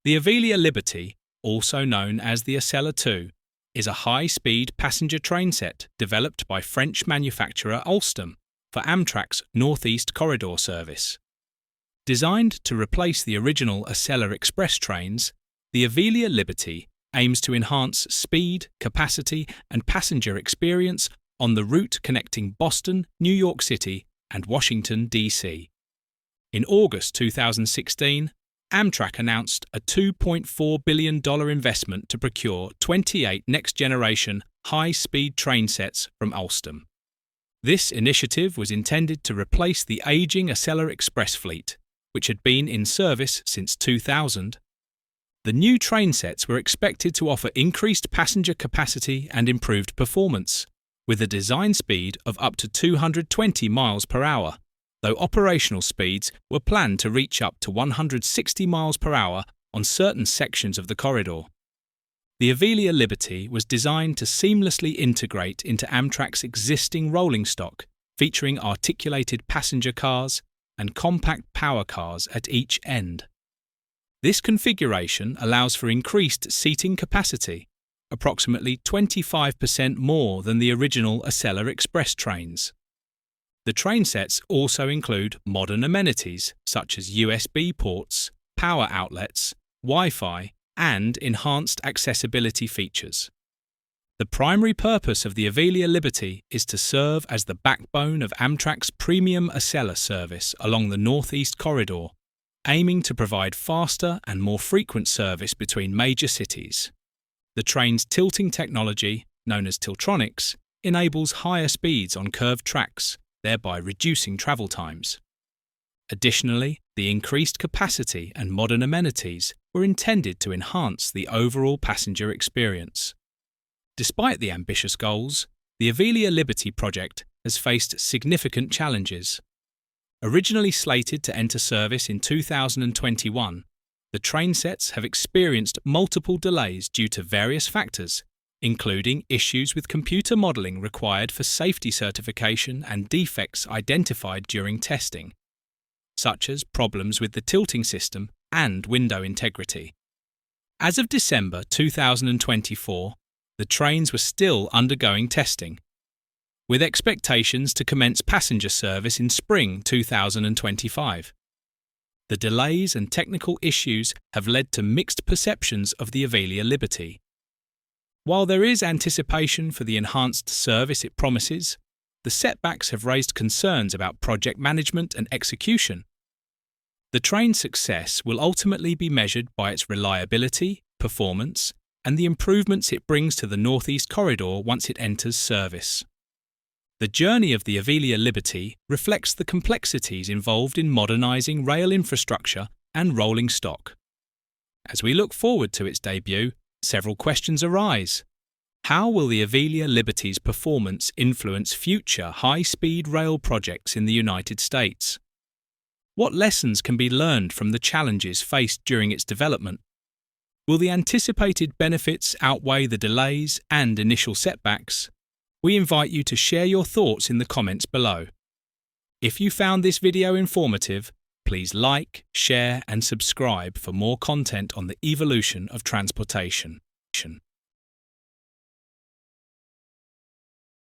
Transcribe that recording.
The Avelia Liberty, also known as the Acela 2, is a high-speed passenger train set developed by French manufacturer Alstom for Amtrak's NortheastCorridor service. Designed to replace the original Acela Express trains, the Avelia Liberty aims to enhance speed, capacity, and passenger experience on the route connecting Boston, New York City, and Washington, D.C. In August 2016, Amtrak announced a $2.4 billion investment to procure 28 next-generation high-speed train sets from Alstom. This initiative was intended to replace the aging Acela Express fleet, which had been in service since 2000. The new train sets were expected to offer increased passenger capacity and improved performance, with a design speed of up to 220 miles per hour, though operational speeds were planned to reach up to 160 miles per hour on certain sections of the corridor. The Avelia Liberty was designed to seamlessly integrate into Amtrak's existing rolling stock, featuring articulated passenger cars and compact power cars at each end. This configuration allows for increased seating capacity, approximately 25% more than the original Acela Express trains. The train sets also include modern amenities such as USB ports, power outlets, Wi-Fi, and enhanced accessibility features. The primary purpose of the Avelia Liberty is to serve as the backbone of Amtrak's premium Acela service along the Northeast Corridor, aiming to provide faster and more frequent service between major cities. The train's tilting technology, known as Tiltronics, enables higher speeds on curved tracks, thereby reducing travel times. Additionally, the increased capacity and modern amenities were intended to enhance the overall passenger experience. Despite the ambitious goals, the Avelia Liberty project has faced significant challenges. Originally slated to enter service in 2021, the train sets have experienced multiple delays due to various factors, including issues with computer modelling required for safety certification and defects identified during testing, such as problems with the tilting system and window integrity. As of December 2024, the trains were still undergoing testing, with expectations to commence passenger service in spring 2025. The delays and technical issues have led to mixed perceptions of the Avelia Liberty. While there is anticipation for the enhanced service it promises, the setbacks have raised concerns about project management and execution. The train's success will ultimately be measured by its reliability, performance, and the improvements it brings to the Northeast Corridor once it enters service. The journey of the Avelia Liberty reflects the complexities involved in modernising rail infrastructure and rolling stock. As we look forward to its debut, several questions arise. How will the Avelia Liberty's performance influence future high-speed rail projects in the United States? What lessons can be learned from the challenges faced during its development? Will the anticipated benefits outweigh the delays and initial setbacks? We invite you to share your thoughts in the comments below. If you found this video informative, please like, share and subscribe for more content on the evolution of transportation.